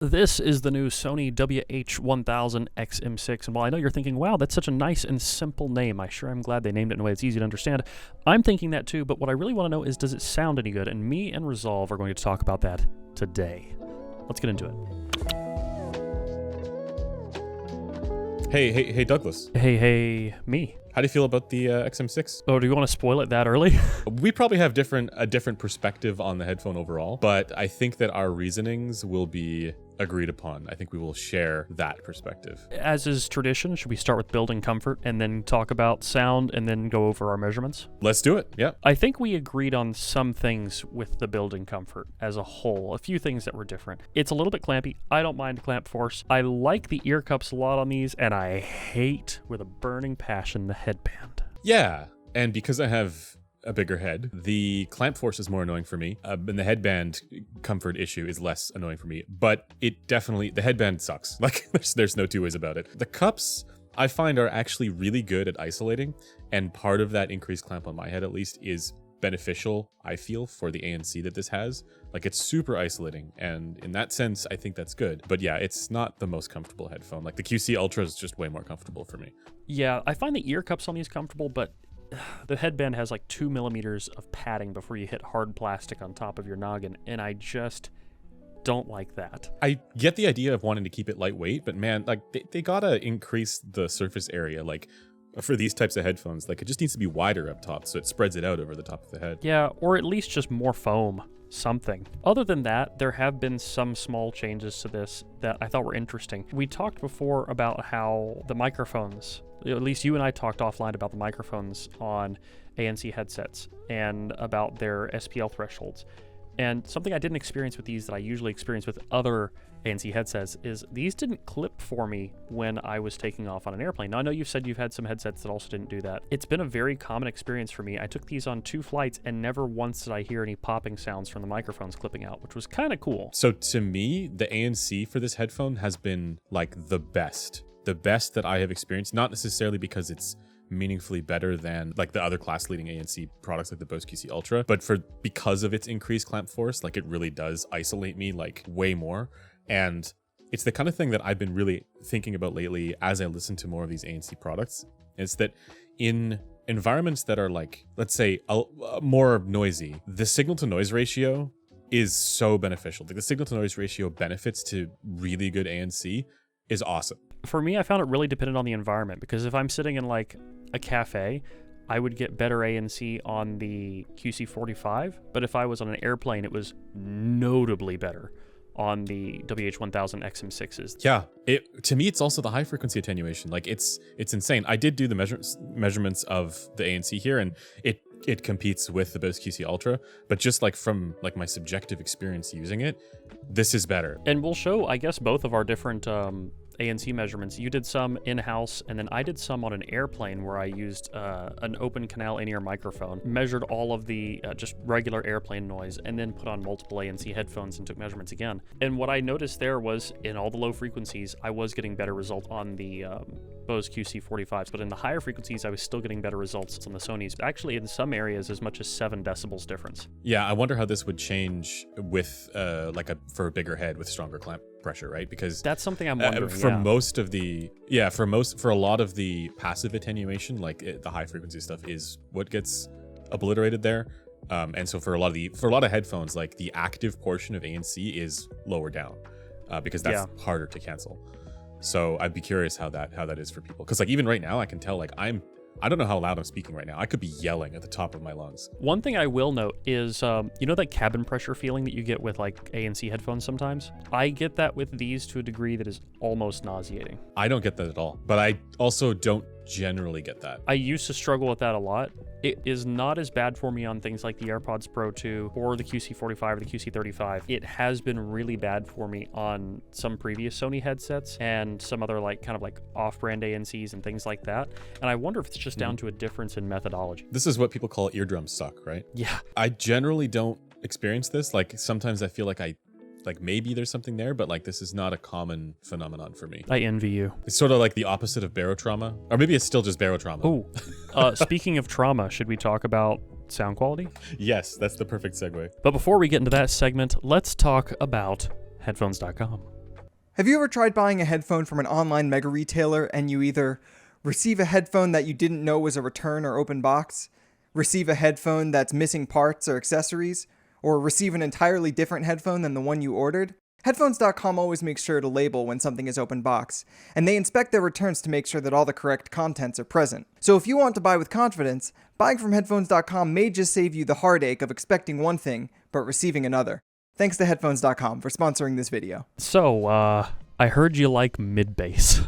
This is the new Sony WH-1000 XM6, and while I know you're thinking, wow, that's such a nice and simple name, I sure am glad they named it in a way that's easy to understand. I'm thinking that too, but what I really want to know is, does it sound any good? And me and Resolve are going to talk about that today. Let's get into it. Hey, Douglas. Hey, me. How do you feel about the XM6? Oh, do you want to spoil it that early? We probably have a different perspective on the headphone overall, but I think that our reasonings will be agreed upon. I think we will share that perspective. As is tradition, should we start with building comfort and then talk about sound and then go over our measurements? Let's do it, yeah. I think we agreed on some things with the building comfort as a whole, a few things that were different. It's a little bit clampy. I don't mind clamp force. I like the ear cups a lot on these, and I hate with a burning passion the headband. Yeah, and because I have a bigger head, the clamp force is more annoying for me, and the headband comfort issue is less annoying for me, but the headband sucks. Like, there's no two ways about it. The cups, I find, are actually really good at isolating, and part of that increased clamp on my head, at least, is beneficial, I feel, for the ANC that this has. Like, it's super isolating, and in that sense, I think that's good. But yeah, it's not the most comfortable headphone. Like, the QC Ultra is just way more comfortable for me. Yeah, I find the ear cups on these comfortable, but the headband has like 2 millimeters of padding before you hit hard plastic on top of your noggin, and I just don't like that. I get the idea of wanting to keep it lightweight, but man, like, they gotta increase the surface area, like, for these types of headphones. Like, it just needs to be wider up top so it spreads it out over the top of the head. Yeah, or at least just more foam. Something. Other than that, there have been some small changes to this that I thought were interesting. We talked before about how the microphones, at least you and I talked offline about the microphones on ANC headsets and about their SPL thresholds. And something I didn't experience with these that I usually experience with other ANC headsets is these didn't clip for me when I was taking off on an airplane. Now, I know you said you've had some headsets that also didn't do that. It's been a very common experience for me. I took these on 2 flights and never once did I hear any popping sounds from the microphones clipping out, which was kind of cool. So to me, the ANC for this headphone has been like the best that I have experienced, not necessarily because it's meaningfully better than like the other class-leading ANC products like the Bose QC Ultra, but because of its increased clamp force, like, it really does isolate me like way more. And it's the kind of thing that I've been really thinking about lately as I listen to more of these ANC products, is that in environments that are, like, let's say more noisy, the signal to noise ratio is so beneficial. Like, the signal to noise ratio benefits to really good ANC is awesome. For me, I found it really dependent on the environment, because if I'm sitting in like a cafe, I would get better ANC on the QC45, but if I was on an airplane, it was notably better on the WH-1000 XM6s. Yeah, to me, it's also the high frequency attenuation. Like, it's insane. I did do the measurements of the ANC here, and it competes with the Bose QC Ultra, but just like from like my subjective experience using it, this is better. And we'll show, I guess, both of our different ANC measurements. You did some in-house, and then I did some on an airplane where I used an open canal in-ear microphone, measured all of the just regular airplane noise, and then put on multiple ANC headphones and took measurements again. And what I noticed there was, in all the low frequencies, I was getting better results on the Bose QC45s, but in the higher frequencies, I was still getting better results on the Sonys. Actually, in some areas, as much as 7 decibels difference. Yeah, I wonder how this would change with for a bigger head with stronger clamp pressure, right? Because that's something I'm wondering. For a lot of the passive attenuation, like the high frequency stuff is what gets obliterated there. And so for a lot of headphones, like, the active portion of ANC is lower down because that's harder to cancel. So I'd be curious how that is for people. Because, like, even right now, I can tell, like, I don't know how loud I'm speaking right now. I could be yelling at the top of my lungs. One thing I will note is, you know that cabin pressure feeling that you get with like ANC headphones sometimes? I get that with these to a degree that is almost nauseating. I don't get that at all, but I also don't generally get that. I used to struggle with that a lot. It is not as bad for me on things like the AirPods Pro 2 or the QC45 or the QC35. It has been really bad for me on some previous Sony headsets and some other like kind of like off-brand ANCs and things like that. And I wonder if it's just down to a difference in methodology. This is what people call eardrums suck, right? Yeah. I generally don't experience this. Like, sometimes I feel like maybe there's something there, but like, this is not a common phenomenon for me. I envy you. It's sort of like the opposite of barotrauma, or maybe it's still just barotrauma. Oh, speaking of trauma, should we talk about sound quality? Yes, that's the perfect segue. But before we get into that segment, let's talk about headphones.com. Have you ever tried buying a headphone from an online mega retailer and you either receive a headphone that you didn't know was a return or open box, receive a headphone that's missing parts or accessories, or receive an entirely different headphone than the one you ordered? Headphones.com always makes sure to label when something is open box, and they inspect their returns to make sure that all the correct contents are present. So if you want to buy with confidence, buying from Headphones.com may just save you the heartache of expecting one thing, but receiving another. Thanks to Headphones.com for sponsoring this video. So, I heard you like mid-bass.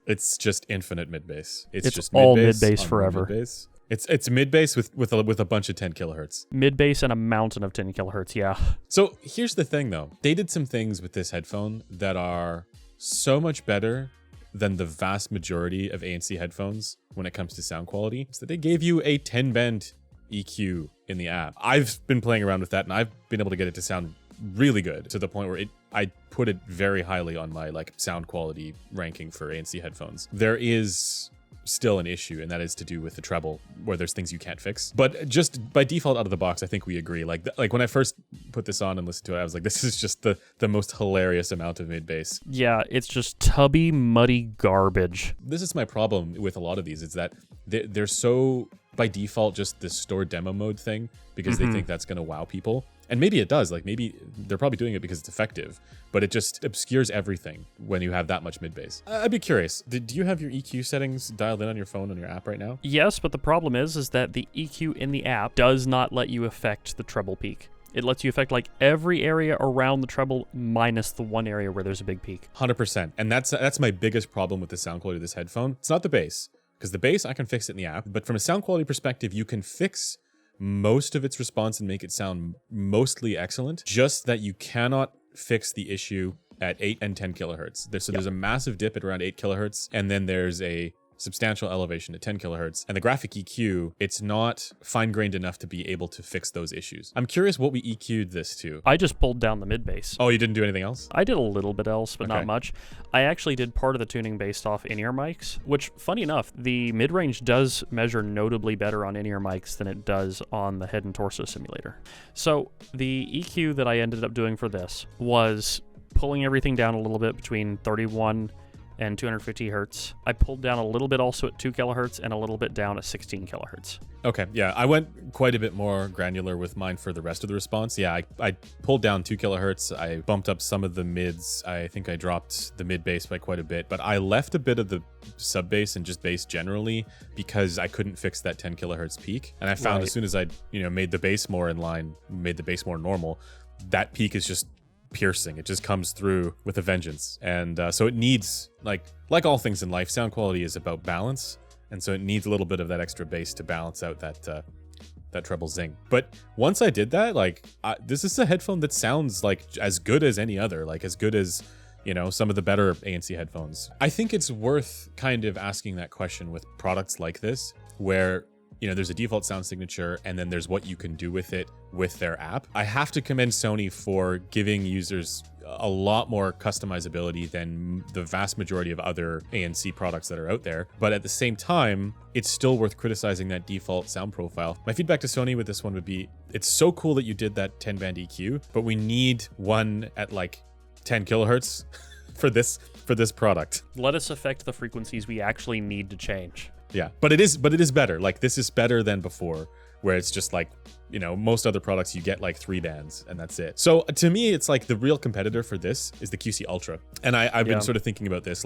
It's just infinite mid-bass. It's just all mid-bass mid-bass on forever. Mid-bass. It's mid-bass with a bunch of 10 kilohertz. Mid-bass and a mountain of 10 kilohertz, yeah. So here's the thing, though. They did some things with this headphone that are so much better than the vast majority of ANC headphones when it comes to sound quality. So they gave you a 10-band EQ in the app. I've been playing around with that, and I've been able to get it to sound really good to the point where I put it very highly on my sound quality ranking for ANC headphones. There is still an issue, and that is to do with the treble, where there's things you can't fix. But just by default out of the box, I think we agree. Like when I first put this on and listened to it, I was like, this is just the most hilarious amount of mid-bass. Yeah, it's just tubby, muddy garbage. This is my problem with a lot of these, is that they're so, by default, just this store demo mode thing, because they think that's going to wow people. And maybe it does. Maybe they're probably doing it because it's effective, but it just obscures everything when you have that much mid-bass. I'd be curious. Do you have your EQ settings dialed in on your phone on your app right now? Yes, but the problem is that the EQ in the app does not let you affect the treble peak. It lets you affect every area around the treble minus the one area where there's a big peak. 100%. And that's my biggest problem with the sound quality of this headphone. It's not the bass, because the bass, I can fix it in the app. But from a sound quality perspective, you can fix most of its response and make it sound mostly excellent, just that you cannot fix the issue at 8 and 10 kilohertz. There's a massive dip at around 8 kilohertz, and then there's a substantial elevation at 10 kilohertz. And the graphic EQ, it's not fine-grained enough to be able to fix those issues. I'm curious what we EQ'd this to. I just pulled down the mid-bass. Oh, you didn't do anything else? I did a little bit else, but Okay. not much. I actually did part of the tuning based off in-ear mics, which, funny enough, the mid-range does measure notably better on in-ear mics than it does on the head and torso simulator. So the EQ that I ended up doing for this was pulling everything down a little bit between 31 and 250 hertz. I pulled down a little bit also at 2 kilohertz and a little bit down at 16 kilohertz. Okay, yeah, I went quite a bit more granular with mine for the rest of the response. Yeah, I pulled down 2 kilohertz. I bumped up some of the mids. I think I dropped the mid bass by quite a bit, but I left a bit of the sub bass and just bass generally because I couldn't fix that 10 kilohertz peak. And I found as soon as I, made the bass more in line, made the bass more normal, that peak is just piercing. It just comes through with a vengeance. And so it needs, like all things in life, sound quality is about balance. And so it needs a little bit of that extra bass to balance out that treble zing. But once I did that, this is a headphone that sounds as good as any other, as good as, some of the better ANC headphones. I think it's worth kind of asking that question with products like this, where there's a default sound signature, and then there's what you can do with it with their app. I have to commend Sony for giving users a lot more customizability than the vast majority of other ANC products that are out there. But at the same time, it's still worth criticizing that default sound profile. My feedback to Sony with this one would be, it's so cool that you did that 10-band EQ, but we need one at 10 kilohertz for this product. Let us affect the frequencies we actually need to change. Yeah, but it is better. This is better than before, where it's just most other products you get 3 bands and that's it. So to me, it's the real competitor for this is the QC Ultra. And I've been sort of thinking about this,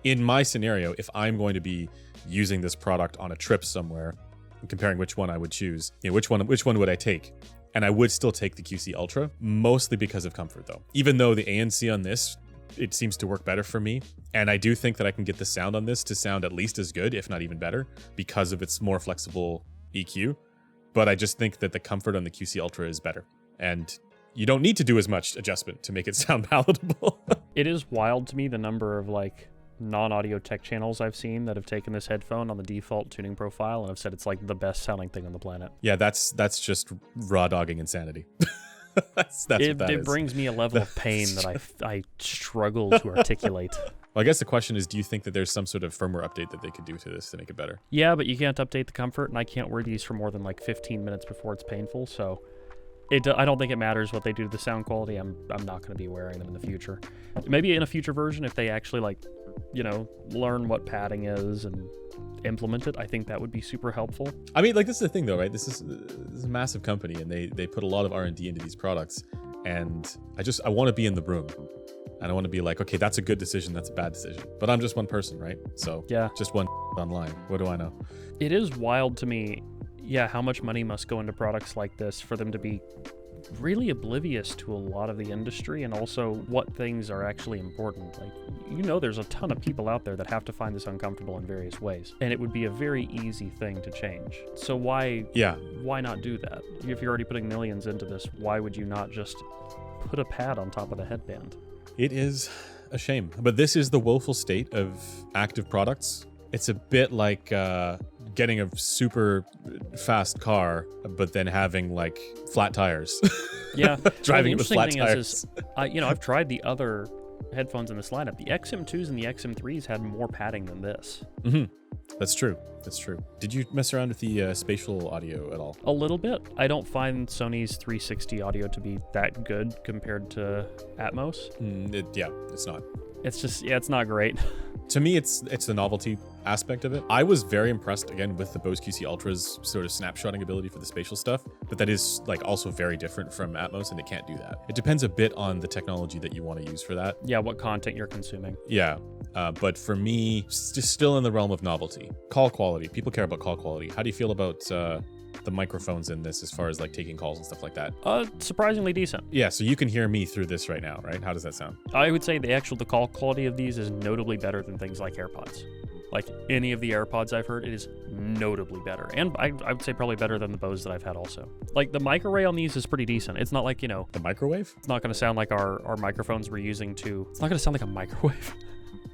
in my scenario, if I'm going to be using this product on a trip somewhere, comparing which one I would choose, which one would I take? And I would still take the QC Ultra, mostly because of comfort though. Even though the ANC on this, it seems to work better for me. And I do think that I can get the sound on this to sound at least as good, if not even better, because of its more flexible EQ. But I just think that the comfort on the QC Ultra is better. And you don't need to do as much adjustment to make it sound palatable. It is wild to me the number of non-audio tech channels I've seen that have taken this headphone on the default tuning profile and have said it's the best sounding thing on the planet. Yeah, that's just raw dogging insanity. that's what that it is. brings me a level of pain that I struggle to articulate. Well, I guess the question is, do you think that there's some sort of firmware update that they could do to this to make it better? Yeah, but you can't update the comfort, and I can't wear these for more than 15 minutes before it's painful, so I don't think it matters what they do to the sound quality. I'm not going to be wearing them in the future. Maybe in a future version, if they actually learn what padding is and implement it, I think that would be super helpful. I mean, like, this is the thing though, right? This is a massive company, and they put a lot of R&D into these products, and I want to be in the room, and I want to be like, okay, that's a good decision, that's a bad decision, but I'm just one person, right? So yeah, just one online. What do I know? It is wild to me, how much money must go into products like this for them to be really oblivious to a lot of the industry, and also what things are actually important. Like, there's a ton of people out there that have to find this uncomfortable in various ways, and it would be a very easy thing to change. So why not do that? If you're already putting millions into this, why would you not just put a pad on top of the headband? It is a shame, but this is the woeful state of active products. It's a bit like getting a super fast car, but then having like flat tires. Yeah, driving it with flat tires. I've tried the other headphones in this lineup. The XM2s and the XM3s had more padding than this. Mm-hmm. That's true. Did you mess around with the spatial audio at all? A little bit. I don't find Sony's 360 audio to be that good compared to Atmos. It's not. It's just, it's not great. To me, it's the novelty aspect of it. I was very impressed, again, with the Bose QC Ultra's sort of snapshotting ability for the spatial stuff, but that is like also very different from Atmos, and it can't do that. It depends a bit on the technology that you want to use for that. Yeah, what content you're consuming. Yeah, but for me, just still in the realm of novelty. Call quality. People care about call quality. How do you feel about the microphones in this as far as like taking calls and stuff like that? Surprisingly decent. Yeah, so you can hear me through this right now, right? How does that sound? I would say the call quality of these is notably better than things like AirPods. Like any of the AirPods I've heard, it is notably better. And I would say probably better than the Bose that I've had also. Like the mic array on these is pretty decent. It's not like, The microwave? It's not going to sound like our microphones we're using to... It's not going to sound like a microwave.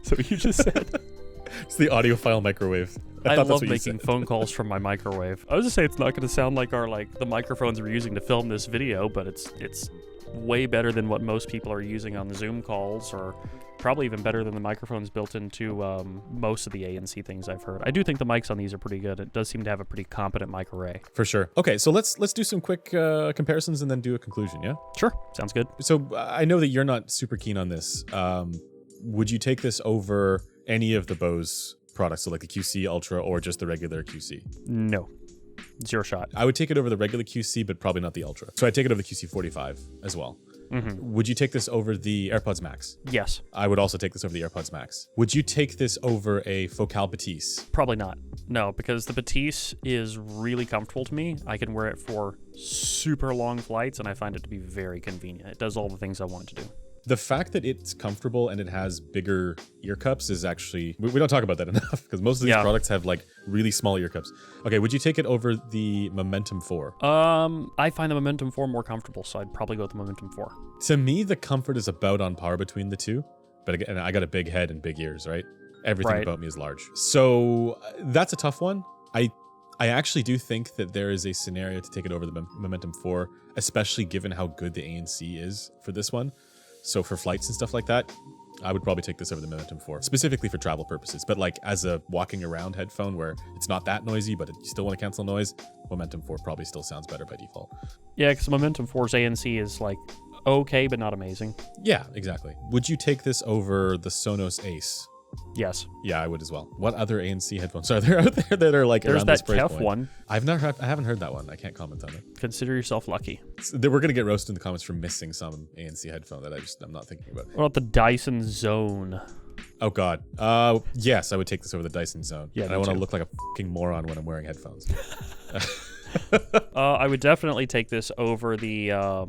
So you just said... It's the audiophile microwave. I love making phone calls from my microwave. I was just saying it's not going to sound like the microphones we're using to film this video, but it's way better than what most people are using on the Zoom calls, or probably even better than the microphones built into most of the ANC things I've heard. I do think the mics on these are pretty good. It does seem to have a pretty competent mic array. For sure. Okay, so let's do some quick comparisons and then do a conclusion, yeah? Sure, sounds good. So I know that you're not super keen on this. Would you take this over any of the Bose products, so like the QC Ultra or just the regular QC? No. Zero shot. I would take it over the regular QC, but probably not the Ultra. So I'd take it over the QC45 as well. Mm-hmm. Would you take this over the AirPods Max? Yes. I would also take this over the AirPods Max. Would you take this over a Focal Batiste? Probably not. No, because the Batiste is really comfortable to me. I can wear it for super long flights, and I find it to be very convenient. It does all the things I want it to do. The fact that it's comfortable and it has bigger ear cups is actually... We don't talk about that enough, because most of these products have like really small ear cups. Okay, would you take it over the Momentum 4? I find the Momentum 4 more comfortable, so I'd probably go with the Momentum 4. To me, the comfort is about on par between the two. But again, I got a big head and big ears, right? Everything about me is large. So that's a tough one. I actually do think that there is a scenario to take it over the Momentum 4, especially given how good the ANC is for this one. So for flights and stuff like that, I would probably take this over the Momentum 4, specifically for travel purposes. But like as a walking around headphone where it's not that noisy, but you still want to cancel noise, Momentum 4 probably still sounds better by default. Yeah, because Momentum 4's ANC is like okay, but not amazing. Yeah, exactly. Would you take this over the Sonos Ace? Yes. Yeah, I would as well. What other ANC headphones are there out there that are like There's around that this price Kef point? one. I haven't heard that one. I can't comment on it. Consider yourself lucky. We're gonna get roasted in the comments for missing some ANC headphone that I'm not thinking about. What about the Dyson Zone? Oh God. Yes, I would take this over the Dyson Zone. Yeah, and I want to look like a fucking moron when I'm wearing headphones. I would definitely take this over the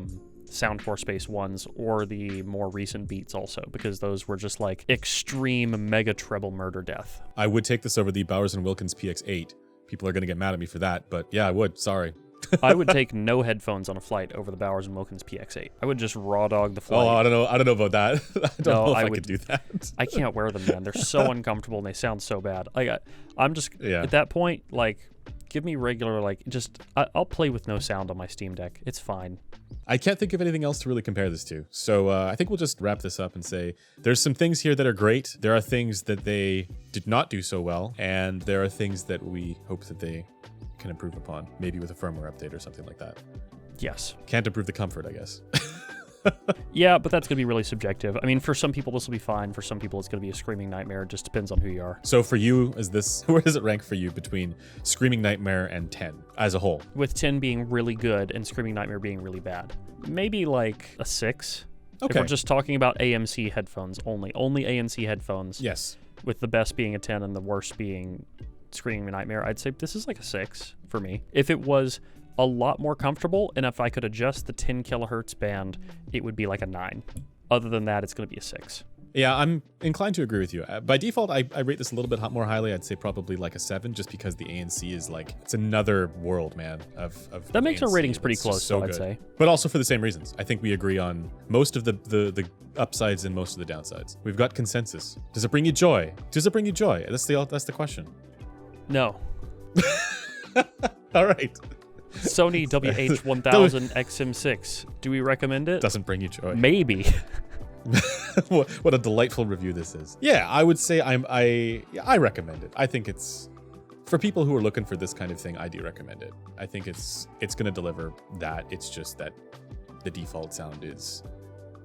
Soundcore Space ones or the more recent Beats also, because those were just like extreme mega treble murder death. I would take this over the Bowers & Wilkins PX8. People are going to get mad at me for that, but yeah, I would. Sorry. I would take no headphones on a flight over the Bowers & Wilkins PX8. I would just raw dog the flight. Oh, I don't know about that. I don't know if I could do that. I can't wear them, man. They're so uncomfortable and they sound so bad. I'm just at that point, like, give me regular, like, I'll play with no sound on my Steam Deck. It's fine. I can't think of anything else to really compare this to. So I think we'll just wrap this up and say there's some things here that are great. There are things that they did not do so well. And there are things that we hope that they can improve upon, maybe with a firmware update or something like that. Yes. Can't improve the comfort, I guess. Yeah, but that's going to be really subjective. I mean, for some people, this will be fine. For some people, it's going to be a screaming nightmare. It just depends on who you are. So for you, where does it rank for you between Screaming Nightmare and 10 as a whole? With 10 being really good and Screaming Nightmare being really bad. Maybe like a 6. Okay. If we're just talking about AMC headphones only. Only AMC headphones. Yes. With the best being a 10 and the worst being Screaming Nightmare, I'd say this is like a 6 for me. If it was a lot more comfortable, and if I could adjust the 10 kilohertz band, it would be like a 9. Other than that, it's going to be a 6. Yeah, I'm inclined to agree with you. By default, I rate this a little bit more highly. I'd say probably like a 7, just because the ANC is like, it's another world, man, of that makes ANC. our ratings pretty It's close, so though, I'd good. say. But also for the same reasons. I think we agree on most of the upsides and most of the downsides. We've got consensus. Does it bring you joy? Does it bring you joy? That's the question. No. All right. Sony WH-1000 XM6. Do we recommend it? Doesn't bring you joy. Maybe. What a delightful review this is. Yeah, I would say I recommend it. I think it's for people who are looking for this kind of thing. I do recommend it. I think it's going to deliver that. It's just that the default sound is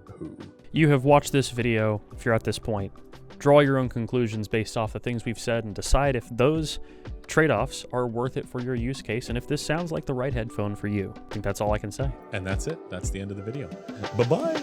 who. You have watched this video. If you're at this point, draw your own conclusions based off the things we've said and decide if those trade-offs are worth it for your use case and if this sounds like the right headphone for you. I think that's all I can say. And that's it. That's the end of the video. Bye-bye.